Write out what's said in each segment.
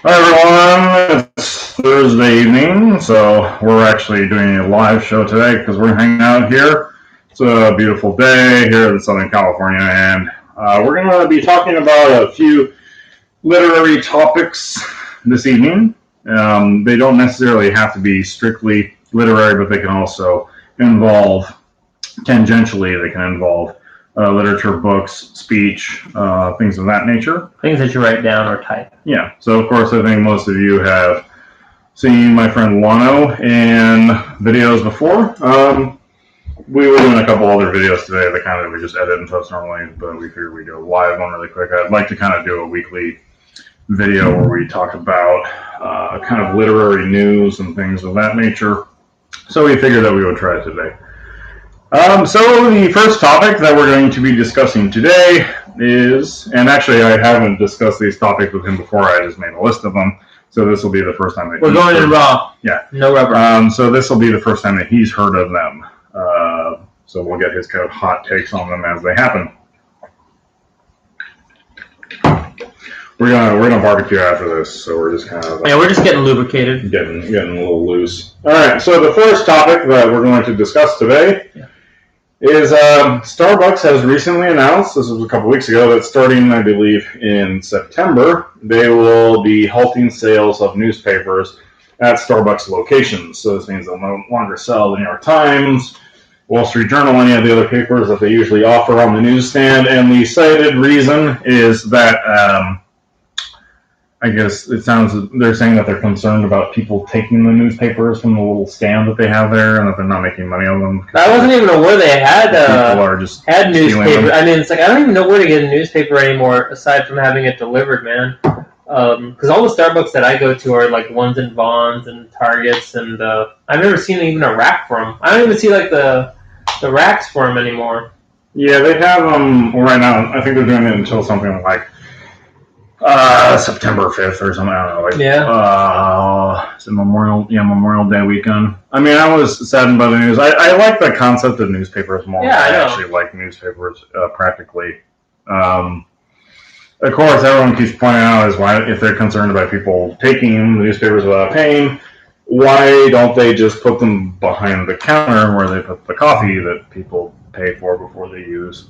Hi everyone, it's Thursday evening, so we're actually doing a live show today because we're hanging out here. It's a beautiful day here in Southern California, and we're going to be talking about a few literary topics this evening. They don't necessarily have to be strictly literary, but they can also involve, tangentially, they can involve literature, books, speech, things of that nature. Things that you write down or type. Yeah, so of course I think most of you have seen my friend Wano in videos before. We were doing a couple other videos today that kind of we just edit and post normally, but we figured we'd go live one really quick. I'd like to kind of do a weekly video where we talk about kind of literary news and things of that nature. So we figured that we would try it today. So the first topic that we're going to be discussing today is, and actually I haven't discussed these topics with him before, I just made a list of them, so this will be the first time that we're going in raw. Yeah. No rubber. So this will be the first time that he's heard of them. So we'll get his kind of hot takes on them as they happen. We're gonna barbecue after this, so we're just kind of we're just getting lubricated, getting a little loose. All right. So the first topic that we're going to discuss today is Starbucks has recently announced, this was a couple weeks ago, that starting, I believe, in September, they will be halting sales of newspapers at Starbucks locations. So this means they'll no longer sell the New York Times, Wall Street Journal, any of the other papers that they usually offer on the newsstand. And the cited reason is that I guess it sounds they're saying that they're concerned about people taking the newspapers from the little stand that they have there, and that they're not making money on them. I wasn't even aware they had people are just had newspapers. I mean, it's like I don't even know where to get a newspaper anymore aside from having it delivered, man. Because all the Starbucks that I go to are like ones in Vons and Targets, and I've never seen even a rack for them. I don't even see like the racks for them anymore. Yeah, they have them right now. I think they're doing it until something like September 5th or something. I don't know. Like, it's a Memorial Day weekend. I mean, I was saddened by the news. I like the concept of newspapers more. Yeah, I know. Actually like newspapers practically. Of course, everyone keeps pointing out is why, if they're concerned about people taking the newspapers without paying, why don't they just put them behind the counter where they put the coffee that people pay for before they use?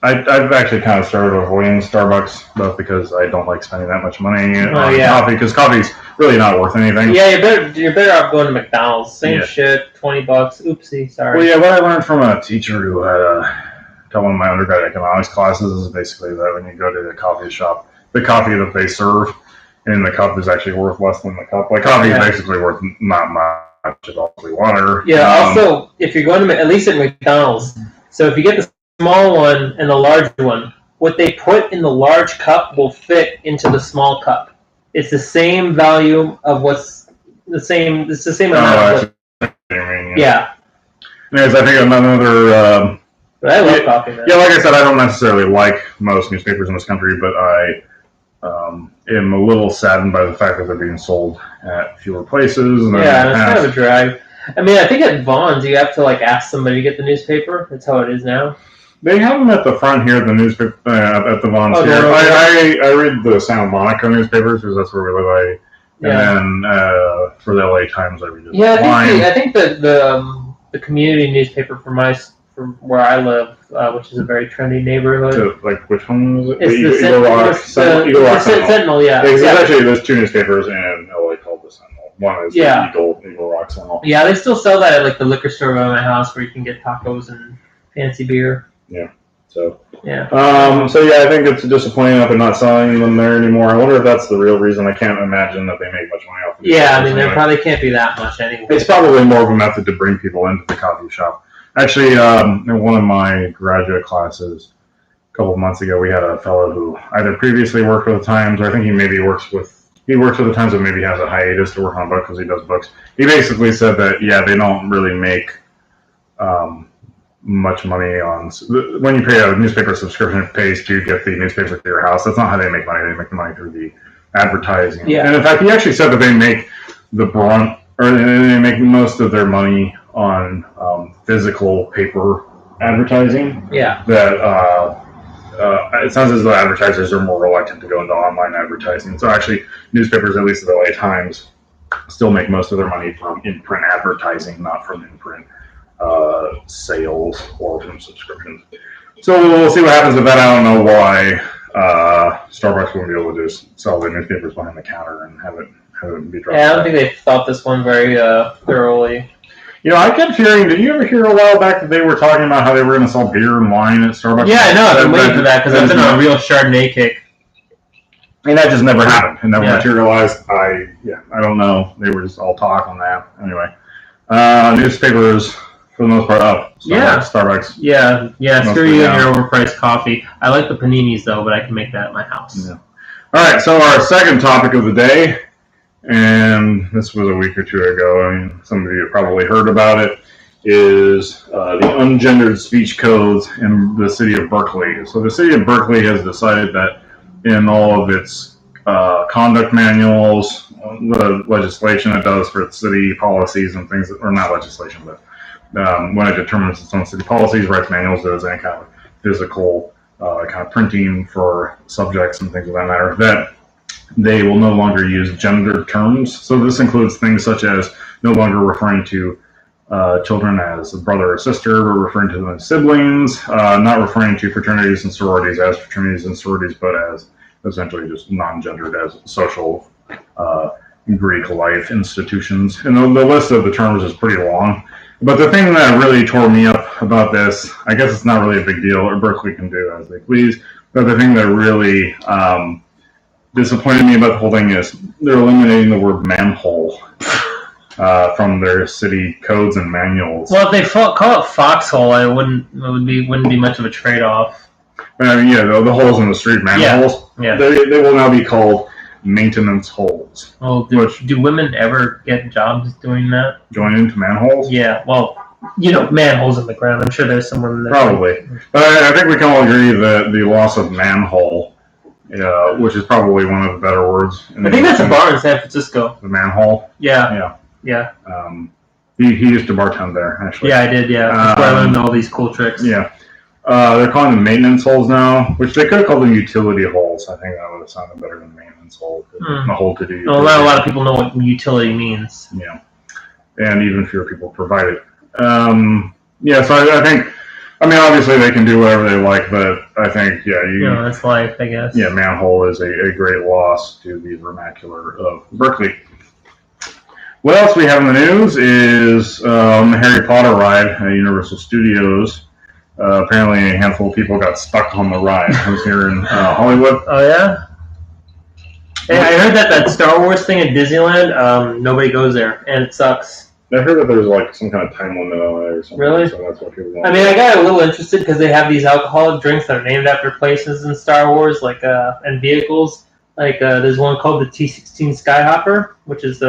I've actually kind of started avoiding Starbucks, both because I don't like spending that much money on coffee, because coffee's really not worth anything. Yeah, you're better off going to McDonald's. Same shit, $20. Oopsie, sorry. Well, yeah, what I learned from a teacher who had taught one of my undergrad economics classes is basically that when you go to the coffee shop, the coffee that they serve in the cup is actually worth less than the cup. Like, coffee is basically worth not much at all, water. Yeah, also, if you're going to, at least at McDonald's, so if you get the small one and the large one, what they put in the large cup will fit into the small cup. It's the same value of what's the same. It's the same amount. Yeah. Anyways, I think another. But I love coffee. Man. Yeah, like I said, I don't necessarily like most newspapers in this country, but I am a little saddened by the fact that they're being sold at fewer places. And yeah, it's kind of a drag. I mean, I think at Vons you have to like ask somebody to get the newspaper. That's how it is now. They have them at the front here, the newspaper at the Vons here. I read the Santa Monica newspapers because that's where we live. And then for the LA Times, I read it. Yeah, I think the community newspaper from where I live, which is a very trendy neighborhood. So, like, which one was it? It's the Eagle Rock Sentinel. Yeah. Because actually there's two newspapers in LA called the Sentinel. One is the Eagle Rock Sentinel. Yeah, they still sell that at like the liquor store by my house where you can get tacos and fancy beer. Yeah. So. Yeah. So yeah, I think it's disappointing that they're not selling them there anymore. I wonder if that's the real reason. I can't imagine that they make much money off of it. Yeah, I mean, there probably can't be that much anyway. It's probably more of a method to bring people into the coffee shop. Actually, in one of my graduate classes a couple of months ago, we had a fellow who either previously worked with the Times, or I think he maybe works with the Times, but maybe has a hiatus to work on a book because he does books. He basically said that, they don't really make much money on, when you pay a newspaper subscription, it pays to get the newspaper to your house. That's not how they make money. They make the money through the advertising. Yeah. And in fact, he actually said that they make the brunt, or they make most of their money on physical paper advertising. Yeah. That it sounds as though advertisers are more reluctant to go into online advertising. So actually, newspapers, at least the LA Times, still make most of their money from in-print advertising, not from in-print sales or from subscriptions. So we'll see what happens with that. I don't know why Starbucks won't be able to just sell the newspapers behind the counter and have it be dropped. Yeah, I don't think they thought this one very thoroughly. I kept hearing, did you ever hear a while back that they were talking about how they were going to sell beer and wine at Starbucks? Yeah, I know. I've been waiting for that because I've been on a real Chardonnay kick. And that just never happened. It never materialized. I don't know. They were just all talk on that. Anyway, newspapers, for the most part, up. Starbucks. Yeah. Screw you and your overpriced coffee. I like the paninis, though, but I can make that at my house. Yeah. All right, so our second topic of the day, and this was a week or two ago, I mean, some of you have probably heard about it, is the ungendered speech codes in the city of Berkeley. So the city of Berkeley has decided that in all of its conduct manuals, the legislation it does for its city policies and things, or not legislation, but when it determines its own city policies, writes manuals, does any kind of physical kind of printing for subjects and things of that matter, that they will no longer use gendered terms. So this includes things such as no longer referring to children as a brother or sister, but referring to them as siblings, not referring to fraternities and sororities as fraternities and sororities, but as essentially just non-gendered as social Greek life institutions. And the list of the terms is pretty long. But the thing that really tore me up about this, I guess it's not really a big deal, or Berkeley can do as they please, but the thing that really disappointed me about the whole thing is they're eliminating the word manhole from their city codes and manuals. Well, if they call it foxhole, it wouldn't be much of a trade-off. I mean, the holes in the street, manholes. Yeah. They will now be called maintenance holes. Well, do women ever get jobs doing that? Join into manholes? Yeah. Well, manholes in the ground. I'm sure there's someone in there. Probably. But I think we can all agree that the loss of manhole, which is probably one of the better words. I think that's a bar in San Francisco. The manhole? Yeah. He used to bartend there, actually. Yeah, I did, yeah. That's where I learned all these cool tricks. Yeah. They're calling them maintenance holes now, which they could have called them utility holes. I think that would have sounded better than maintenance hole. The hole to do utility. Well, not a lot of people know what utility means. Yeah. And even fewer people provide it. So I think, obviously they can do whatever they like, but I think, that's life, I guess. Yeah, manhole is a great loss to the vernacular of Berkeley. What else we have in the news is on the Harry Potter ride at Universal Studios. Apparently a handful of people got stuck on the ride. I was here in Hollywood. Oh, yeah? Hey, I heard that Star Wars thing at Disneyland, nobody goes there, and it sucks. I heard that there's like some kind of time limit on it or something. Really? So that's what people want. I got a little interested because they have these alcoholic drinks that are named after places in Star Wars, and vehicles. There's one called the T-16 Skyhopper, which is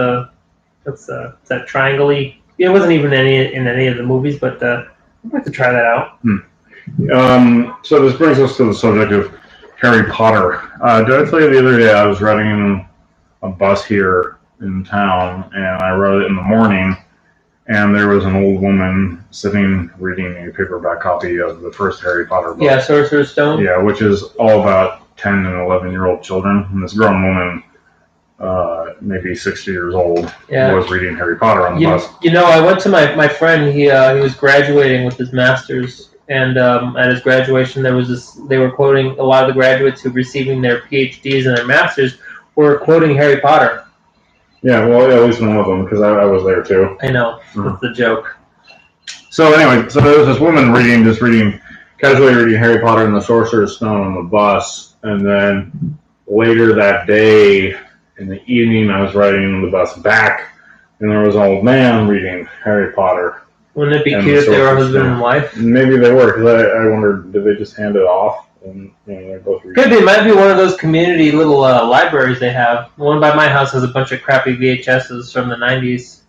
it's that triangle-y. It wasn't even in any of the movies, but I'd like to try that out. So this brings us to the subject of Harry Potter. Did I tell you the other day I was riding in a bus here in town, and I rode it in the morning, and there was an old woman sitting reading a paperback copy of the first Harry Potter book. Yeah, Sorcerer's Stone. Yeah, which is all about 10 and 11-year-old children. And this grown woman, maybe 60 years old, was reading Harry Potter on the bus. I went to my friend. He was graduating with his master's, and at his graduation, they were quoting a lot of the graduates who were receiving their PhDs and their masters were quoting Harry Potter. Yeah, well, at least one of them, because I was there too. I know, that's the joke. So anyway, there was this woman casually reading Harry Potter and the Sorcerer's Stone on the bus, and then later that day, in the evening, I was riding the bus back, and there was an old man reading Harry Potter. Wouldn't it be cute if they were husband and wife? Maybe they were, because I wondered, did they just hand it off? And they both read Could be. It might be one of those community little libraries they have. The one by my house has a bunch of crappy VHSs from the 90s.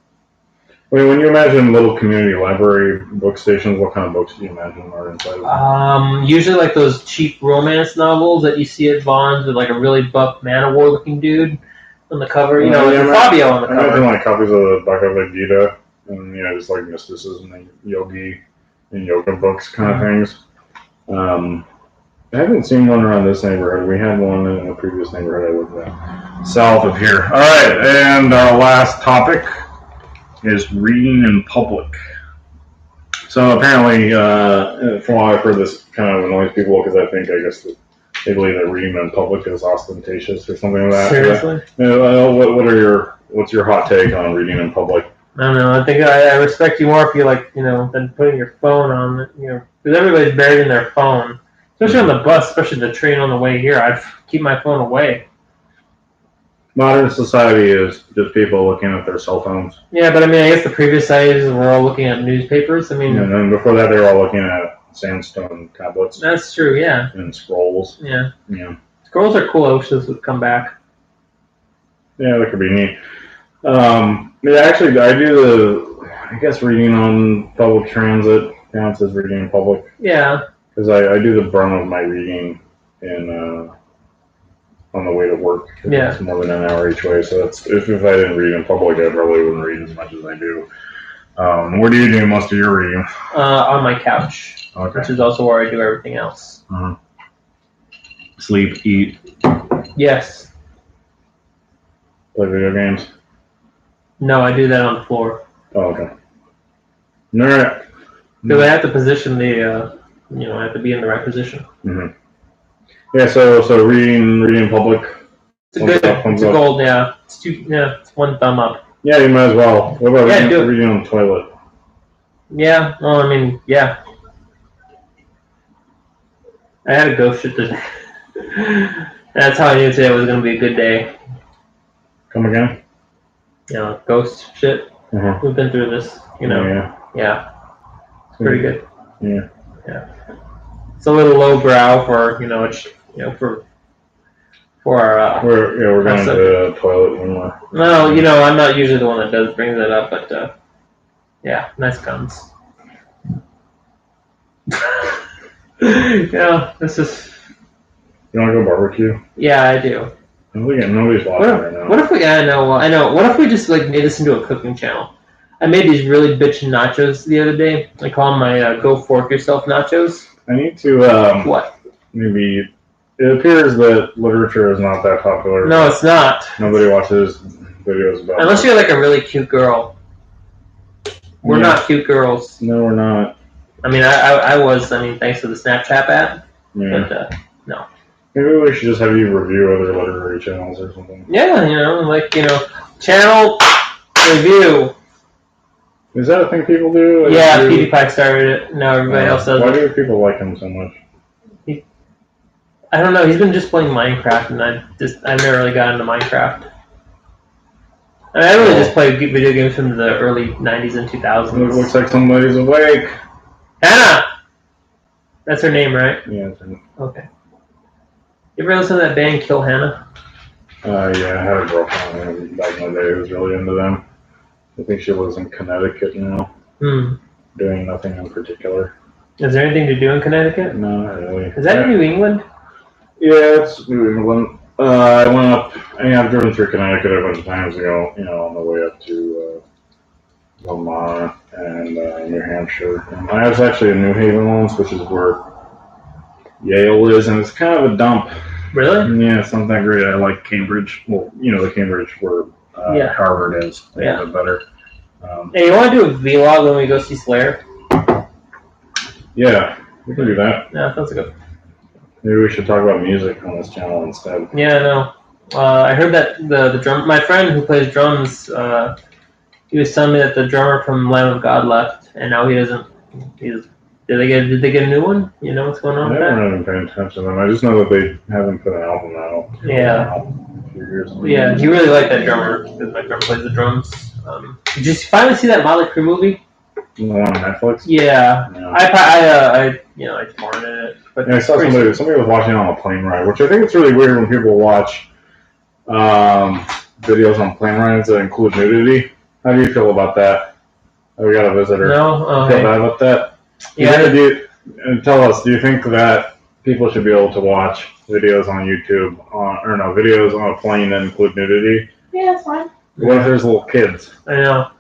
When you imagine little community library book stations, what kind of books do you imagine are inside of them? Usually like those cheap romance novels that you see at Vaughn's with like a really buff Man-O-War looking dude on the cover. Fabio on the cover. I imagine like copies of the Bhagavad Gita and just like mysticism and yogi and yoga books kind of things. I haven't seen one around this neighborhood. We had one in a previous neighborhood I lived in, south of here. All right, and our last topic is reading in public. So apparently, from what I've heard, this kind of annoys people because I guess they believe that reading in public is ostentatious or something like that. Seriously? What's your hot take on reading in public? I don't know. I think I respect you more if you than putting your phone on. Because everybody's buried in their phone, especially on the bus, especially the train on the way here. I'd keep my phone away. Modern society is just people looking at their cell phones. Yeah, but I guess the previous days were all looking at newspapers. And then before that, they were all looking at sandstone tablets. That's true. Yeah. And scrolls. Yeah. Yeah. Scrolls are cool. I wish those would come back. Yeah, that could be neat. Actually, I guess reading on public transit counts as reading in public. Yeah. Because I do the brunt of my reading on the way to work. Yeah. It's more than an hour each way, so if I didn't read in public, I probably wouldn't read as much as I do. Where do you do most of your reading? On my couch, okay. Which is also where I do everything else. Uh-huh. Sleep, eat. Yes. Play video games. No, I do that on the floor. Oh, okay. All right. Because I have to position the, I have to be in the right position. Mm-hmm. Yeah, so reading in public. It's a gold, yeah. It's one thumb up. Yeah, you might as well. What about reading on the toilet? Yeah, well, yeah. I had a ghost shit today. That's how I knew today was going to be a good day. Come again? Ghost shit. Uh-huh. We've been through this, Yeah. It's pretty good. Yeah. Yeah. It's a little lowbrow for, for our... We're going to the toilet anymore. No, I'm not usually the one that brings that up, but, yeah, nice guns. This is... You want to go barbecue? Yeah, I do. Nobody's watching right now. What if we... I know. What if we just, made this into a cooking channel? I made these really bitchin' nachos the other day. I call them my Go Fork Yourself nachos. I need to, What? Maybe... It appears that literature is not that popular. No, it's not. Nobody watches videos about Unless you're, a really cute girl. We're not cute girls. No, we're not. I was, thanks to the Snapchat app. Yeah. But, no. Maybe we should just have you review other literary channels or something. Yeah, channel review. Is that a thing people do? Yeah, PewDiePie started it. No, everybody else does it. Why do people like him so much? I don't know. He's been just playing Minecraft, and I've never really got into Minecraft. I really just play video games from the early 90s and 2000s. It looks like somebody's awake. Hannah! That's her name, right? Yeah, that's her name. Okay. You ever listen to that band Kill Hannah? Yeah, I had a girlfriend back in the day who was really into them. I think she lives in Connecticut now. Doing nothing in particular. Is there anything to do in Connecticut? No, not really. Is that New England? Yeah, it's New England. I went up. I've driven through Connecticut a bunch of times ago. On the way up to Vermont and New Hampshire. And I was actually in New Haven once, which is where Yale is, and it's kind of a dump. Really? Yeah, it's not that great. I like Cambridge. Well, the Cambridge where Harvard is. A little bit better. Hey, you want to do a vlog when we go see Slayer? Yeah, we can do that. Yeah, sounds good. Maybe we should talk about music on this channel instead. Yeah, I know. I heard that the drum. My friend who plays drums, he was telling me that the drummer from Lamb of God left, and now he doesn't. Did they get a new one? You know what's going on with that? I haven't been paying attention to them. I just know that they haven't put an album out. Yeah. A few years ago. Yeah, he really liked that drummer because my friend plays the drums. Did you finally see that Motley Crue movie? The one on Netflix? Yeah. I torrented it. But I saw somebody was watching it on a plane ride, which I think it's really weird when people watch videos on plane rides that include nudity. How do you feel about that? We got a visitor. No? Feel bad about that? Yeah. Tell us, do you think that people should be able to watch videos on YouTube, videos on a plane that include nudity? Yeah, that's fine. What if there's little kids? I know.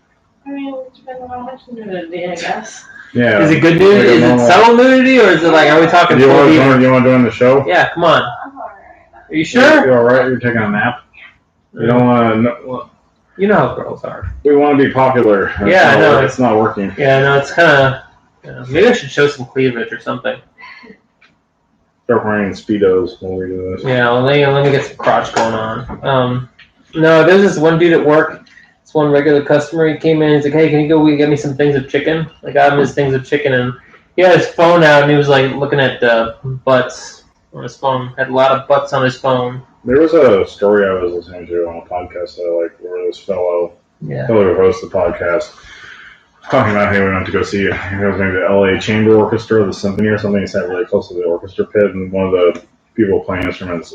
It depends on how much nudity, I guess. Yeah. Is it good nudity? Like Is it subtle nudity, or is it like? Are we talking? You want to join the show? Yeah, come on. Are you sure? You're all right. You're taking a nap. You don't want to. You know how girls are. We want to be popular. Yeah, I know. It's not working. Yeah, no, it's kind of. Maybe I should show some cleavage or something. Start wearing Speedos when we do this. Yeah, well, let me get some crotch going on. No, there's this one dude at work. It's one regular customer. He came in. He's like, "Hey, can you go get me some things of chicken?" I got him his things of chicken, and he had his phone out, and he was like looking at butts on his phone. Had a lot of butts on his phone. There was a story I was listening to on a podcast that I like, where this fellow who hosts the podcast, talking about how he went to go see, he was going to the LA Chamber Orchestra, the symphony or something. He sat really close to the orchestra pit, and one of the people playing instruments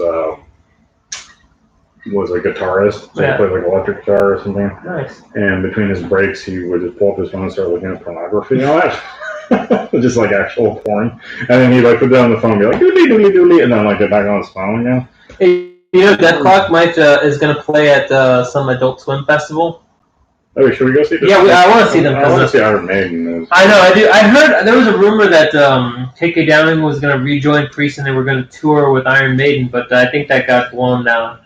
was a guitarist. So he played like electric guitar or something. Nice. And between his breaks, he would just pull up his phone and start looking at pornography on it. Just like actual porn. And then he'd like put down the phone and be like, doodly, doodly, doodly, and then like get back on his phone again. Hey, you know, Death Clock is going to play at some Adult Swim festival. Oh, should we go see them? Yeah, I want to see them. I want to see Iron Maiden. I know, I do. I heard there was a rumor that K.K. Downing was going to rejoin Priest and they were going to tour with Iron Maiden, but I think that got blown out.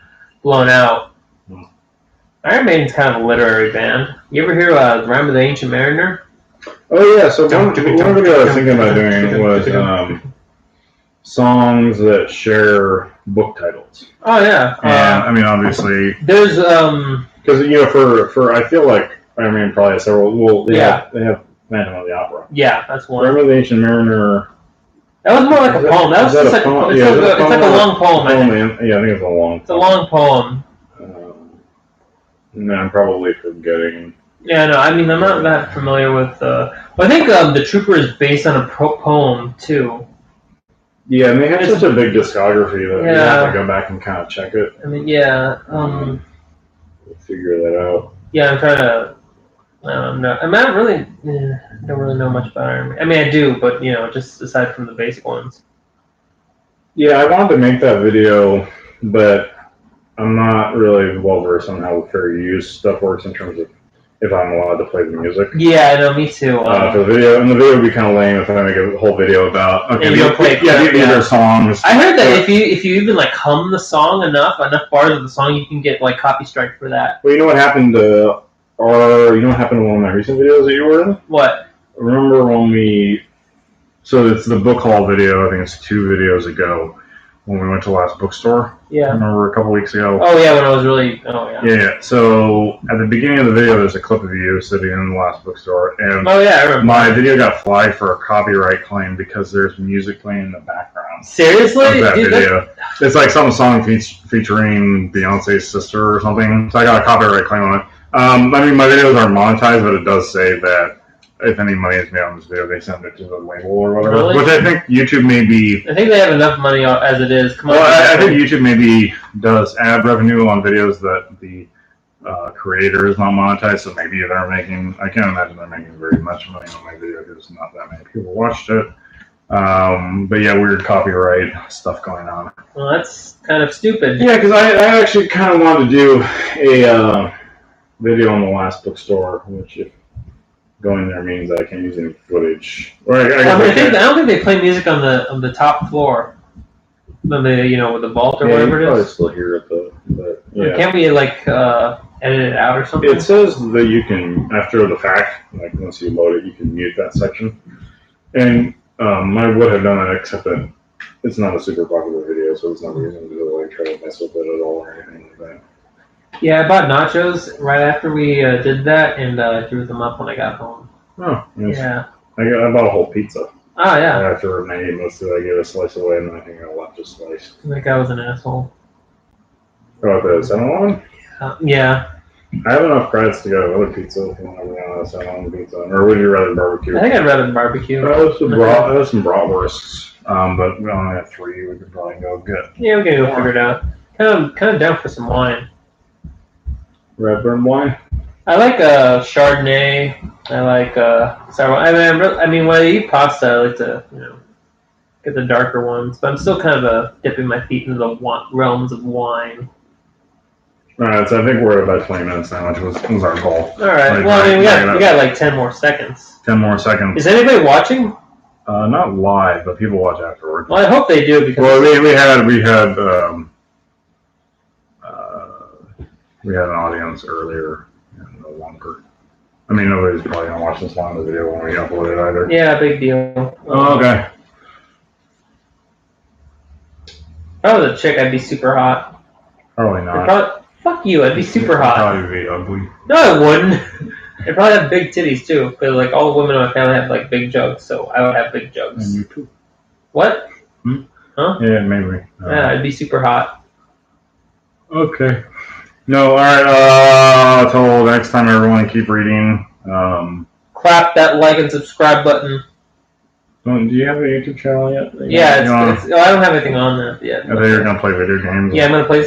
Iron Maiden's kind of a literary band. You ever hear Rhyme of the Ancient Mariner? Oh yeah, so one video I was thinking about doing was songs that share book titles. Oh yeah. And I mean, obviously, there's because for I feel like Iron Maiden probably has several. Well, they have Phantom of the Opera. Yeah, that's one. Rhyme of the Ancient Mariner. That was more like a poem. That was just like it's like a long poem. Yeah, I think it's a long. It's a long poem. No, I'm probably forgetting. Yeah, no, I mean, I'm not that familiar with. I think The Trooper is based on a poem too. Yeah, and they have such a big discography that you have to go back and kind of check it. I mean, yeah. We'll figure that out. Yeah, I'm trying to. I'm not really. Don't really know much about Iron Man. I mean, I do, but just aside from the basic ones. Yeah, I wanted to make that video, but I'm not really well versed on how fair use stuff works in terms of if I'm allowed to play the music. Yeah, I know, me too. For the video, and the video would be kind of lame if I make a whole video about these are songs. I heard that if you even like hum the song enough bars of the song, you can get like copy strike for that. Well, you know what happened to one of my recent videos that you were in? What? Remember when so it's the book haul video, I think it's 2 videos ago, when we went to the last bookstore. Yeah. Remember a couple weeks ago? Oh, yeah, when I was really... Oh, yeah. Yeah, so at the beginning of the video, there's a clip of you sitting in the last bookstore, and I remember. My video got flagged for a copyright claim because there's music playing in the background. Seriously? Of that video. It's like some song featuring Beyonce's sister or something, so I got a copyright claim on it. I mean, my videos aren't monetized, but it does say that if any money is made on this video, they send it to the label or whatever. Really? Which I think YouTube maybe... I think they have enough money as it is. Come on. Well, I think YouTube maybe does ad revenue on videos that the creator is not monetized, so maybe they're making... I can't imagine they're making very much money on my video because not that many people watched it. But yeah, weird copyright stuff going on. Well, that's kind of stupid. Yeah, because I actually kind of wanted to do a video on the last bookstore, which if going there means I can't use any footage. I don't think they play music on the top floor. When they, with the vault or whatever it is. Probably still hear it yeah. Can't we edit it out or something? It says that you can, after the fact, like once you load it, you can mute that section. And I would have done that, except that it's not a super popular video, so it's not reason to try to mess with it at all or anything like that. Yeah, I bought nachos right after we did that, and threw them up when I got home. Oh, nice. Yeah. I bought a whole pizza. Oh, yeah. After I ate most of it, I gave a slice away, and then I think I left a slice. That guy was an asshole. Oh, the 7-Eleven? Yeah. I have enough credits to go to other pizza if you want to be on a 7-Eleven pizza. Or would you rather barbecue? I think I'd rather barbecue. I have some bratwursts, but we only have 3. We could probably go get. Yeah, we can go figure it out. Kind of down for some wine. Redburn wine? I like Chardonnay. I like sour wine. I mean, when I eat pasta, I like to, get the darker ones. But I'm still kind of dipping my feet into the realms of wine. All right, so I think we're at about 20 minutes now, which was our goal. All right. Like, Well, I mean, we right, got like 10 more seconds. 10 more seconds. Is anybody watching? Not live, but people watch afterward. Well, I hope they do because. Well, we had an audience earlier, and no longer. I mean, nobody's probably gonna watch this long of the video when we upload it either. Yeah, big deal. Oh, okay. If I was a chick, I'd be super hot. Probably not. Fuck you, I'd be super hot. Probably be ugly. No, I wouldn't. I'd probably have big titties too, because like all the women in my family have like big jugs, so I would have big jugs. And you too. What? Huh? Yeah, maybe. Yeah, I'd be super hot. Okay. No, all right. Till next time, everyone, keep reading. Clap that like and subscribe button. Do you have a YouTube channel yet? Yeah, I don't have anything on that yet. I thought you were gonna play video games. Yeah, I'm gonna play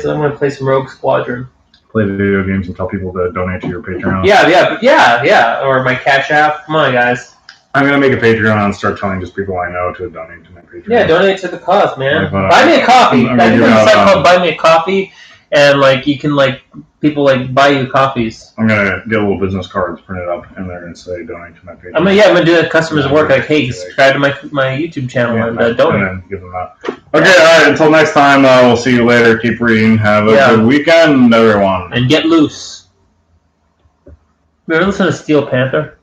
some Rogue Squadron. Play video games and tell people to donate to your Patreon. Yeah. Or my Cash App. Come on, guys. I'm gonna make a Patreon and start telling just people I know to donate to my Patreon. Yeah, donate to the cause, man. Like, buy me a coffee. I'm I think there's a gonna site called Buy Me a Coffee, and like you can like people like buy you coffees. I'm gonna get little business cards printed up, and they're gonna say donate to my Patreon. I'm gonna do that. Customers at work like, hey, subscribe to my YouTube channel and donate. And then give them that. Okay, all right. Until next time, we'll see you later. Keep reading. Have a good weekend, everyone. And get loose. You ever listen to Steel Panther?